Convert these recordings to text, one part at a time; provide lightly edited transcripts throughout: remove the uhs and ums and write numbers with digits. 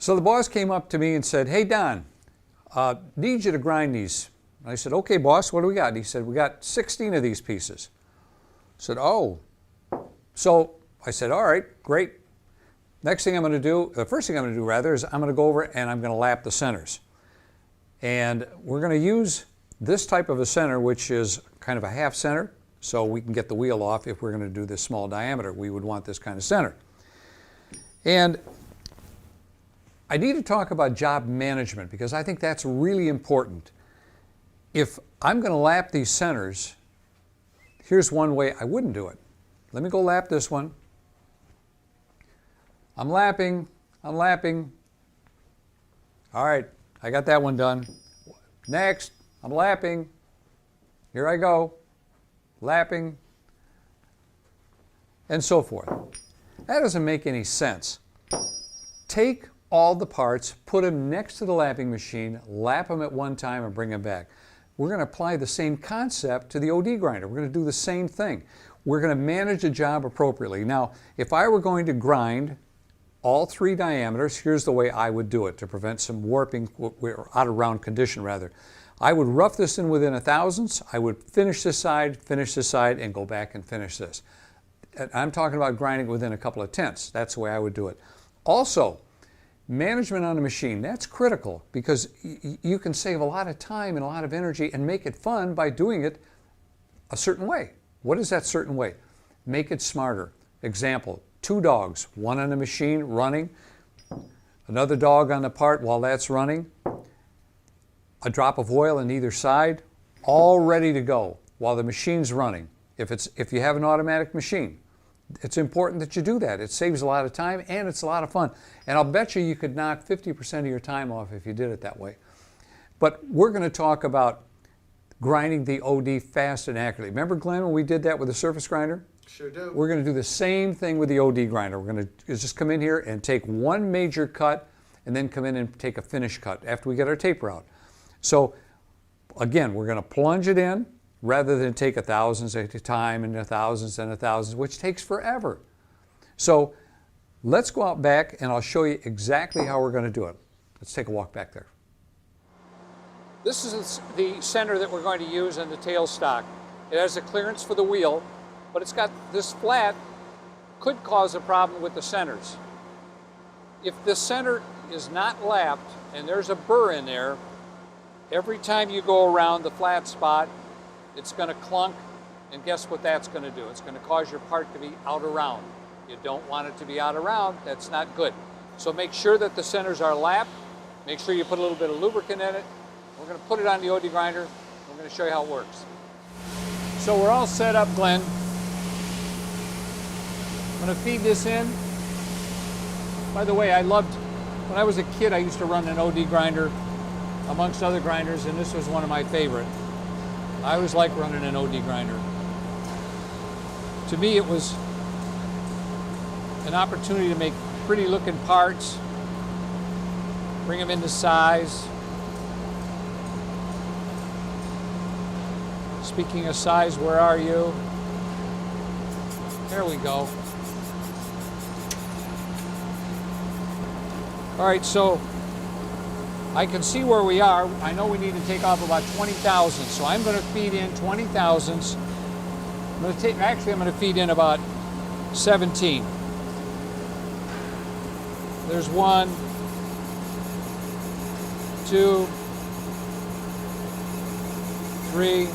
So the boss came up to me and said, "Hey Don, need you to grind these." And I said, "Okay boss, what do we got?" And he said, "We got 16 of these pieces." I said, "Oh." So I said, "All right, great. Next thing I'm going to do, the first thing I'm going to do rather, is I'm going to go over and I'm going to lap the centers. And we're going to use this type of a center, which is kind of a half center, so we can get the wheel off. If we're going to do this small diameter, we would want this kind of center. And I need to talk about job management because I think that's really important. If I'm going to lap these centers, here's one way I wouldn't do it. Let me go lap this one. I'm lapping. All right, I got that one done. Next, I'm lapping. Here I go, lapping, and so forth. That doesn't make any sense. Take all the parts, put them next to the lapping machine, lap them at one time and bring them back. We're going to apply the same concept to the OD grinder. We're going to do the same thing. We're going to manage the job appropriately. Now, if I were going to grind all 3 diameters, here's the way I would do it to prevent some warping, or out of round condition rather. I would rough this in within 1/1000ths. I would finish this side, and go back and finish this. I'm talking about grinding within a couple of tenths. That's the way I would do it. Also, management on a machine, that's critical because you can save a lot of time and a lot of energy and make it fun by doing it a certain way. What is that certain way? Make it smarter. Example, 2 dogs, one on the machine running, another dog on the part while that's running, a drop of oil on either side, all ready to go while the machine's running. If you have an automatic machine, it's important that you do that. It saves a lot of time and it's a lot of fun. And I'll bet you could knock 50% of your time off if you did it that way. But we're going to talk about grinding the OD fast and accurately. Remember, Glenn, when we did that with the surface grinder? Sure do. We're going to do the same thing with the OD grinder. We're going to just come in here and take one major cut and then come in and take a finish cut after we get our taper out. So again, we're going to plunge it in rather than take 1,000s at a time and 1,000s and 1,000s, which takes forever. So let's go out back and I'll show you exactly how we're going to do it. Let's take a walk back there. This is the center that we're going to use in the tailstock. It has a clearance for the wheel, but it's got this flat, could cause a problem with the centers. If the center is not lapped and there's a burr in there, every time you go around the flat spot, it's going to clunk, and guess what that's going to do? It's going to cause your part to be out of round. You don't want it to be out of round. That's not good. So make sure that the centers are lapped. Make sure you put a little bit of lubricant in it. We're going to put it on the OD grinder. We're going to show you how it works. So we're all set up, Glenn. I'm going to feed this in. By the way, when I was a kid, I used to run an OD grinder amongst other grinders, and this was one of my favorite. I always liked running an OD grinder. To me, it was an opportunity to make pretty looking parts, bring them into size. Speaking of size, where are you? There we go. All right, so I can see where we are. I know we need to take off about 20 thousandths, so I'm going to feed in 20 thousandths. I'm going to feed in about 17. There's 1, 2, 3,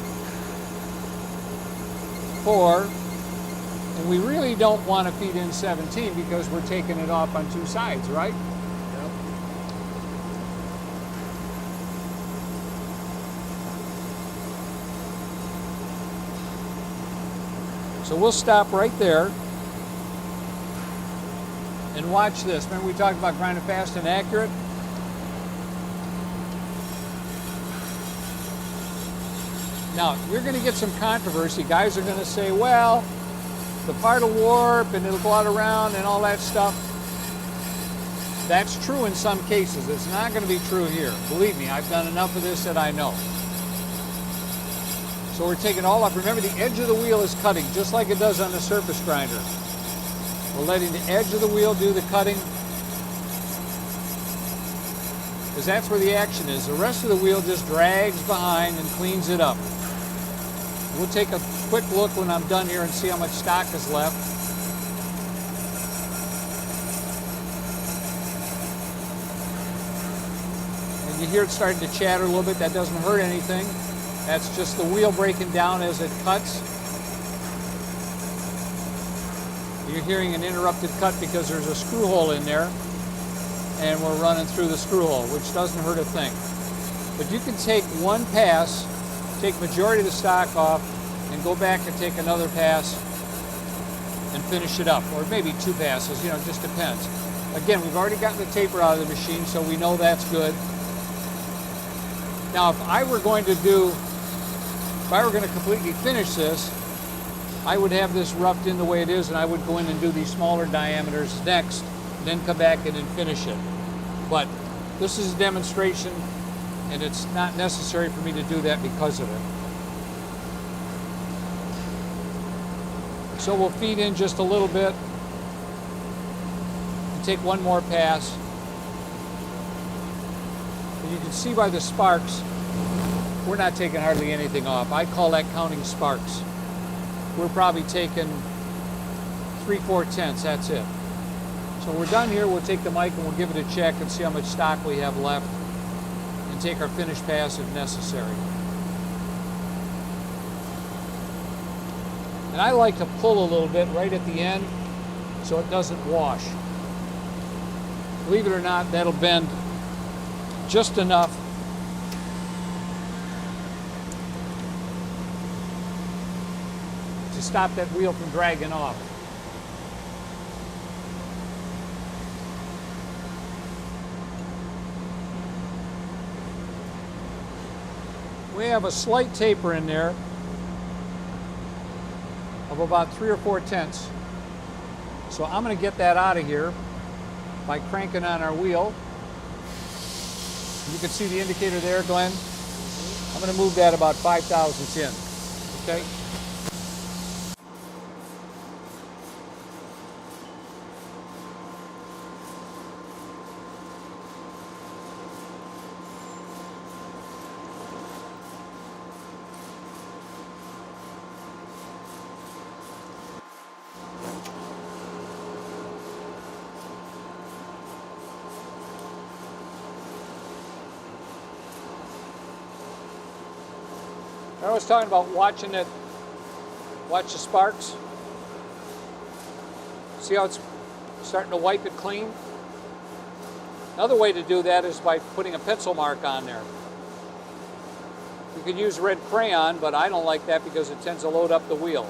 4, and we really don't want to feed in 17 because we're taking it off on 2 sides, right? So we'll stop right there and watch this. Remember we talked about grinding fast and accurate? Now, you're going to get some controversy. Guys are going to say, well, the part will warp and it'll go out around and all that stuff. That's true in some cases. It's not going to be true here. Believe me, I've done enough of this that I know. So we're taking it all off. Remember, the edge of the wheel is cutting, just like it does on the surface grinder. We're letting the edge of the wheel do the cutting. because that's where the action is. The rest of the wheel just drags behind and cleans it up. We'll take a quick look when I'm done here and see how much stock is left. And you hear it starting to chatter a little bit. That doesn't hurt anything. That's just the wheel breaking down as it cuts. You're hearing an interrupted cut because there's a screw hole in there, and we're running through the screw hole, which doesn't hurt a thing. But you can take one pass, take majority of the stock off, and go back and take another pass and finish it up, or maybe two passes, you know, it just depends. Again, we've already gotten the taper out of the machine, so we know that's good. Now, if I were going to completely finish this, I would have this roughed in the way it is, and I would go in and do these smaller diameters next, and then come back in and finish it. But this is a demonstration, and it's not necessary for me to do that because of it. So we'll feed in just a little bit and take one more pass. And you can see by the sparks, we're not taking hardly anything off. I call that counting sparks. We're probably taking 3/4, that's it. So we're done here. We'll take the mic and we'll give it a check and see how much stock we have left and take our finished pass if necessary. And I like to pull a little bit right at the end so it doesn't wash. Believe it or not, that'll bend just enough to stop that wheel from dragging off. We have a slight taper in there of about 3 or 4/10. So I'm going to get that out of here by cranking on our wheel. You can see the indicator there, Glenn. I'm going to move that about 5 thousandths in, okay? I was talking about watching it, watch the sparks. See how it's starting to wipe it clean? Another way to do that is by putting a pencil mark on there. You could use red crayon, but I don't like that because it tends to load up the wheel.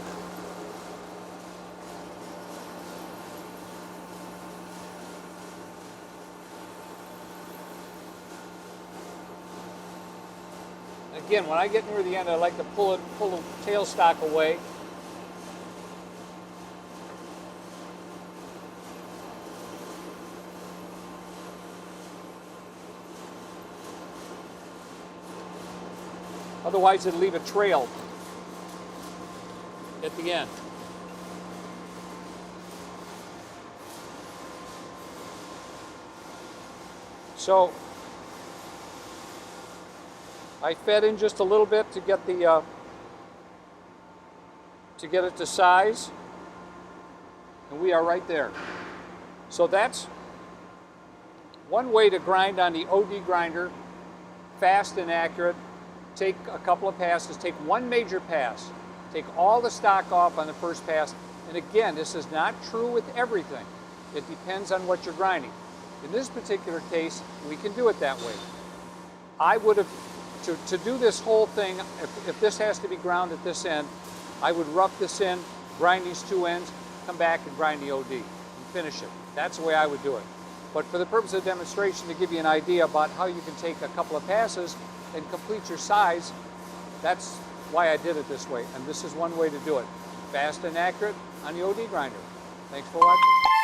Again, when I get near the end, I like to pull the tailstock away. Otherwise, it'll leave a trail at the end. So I fed in just a little bit to get the to get it to size, and we are right there. So that's one way to grind on the OD grinder, fast and accurate. Take a couple of passes, take one major pass, take all the stock off on the first pass. And again, this is not true with everything. It depends on what you're grinding. In this particular case, we can do it that way. I would have, to do this whole thing, if this has to be ground at this end, I would rough this in, grind these two ends, come back and grind the OD and finish it. That's the way I would do it. But for the purpose of demonstration, to give you an idea about how you can take a couple of passes and complete your size, that's why I did it this way. And this is one way to do it. Fast and accurate on the OD grinder. Thanks for watching.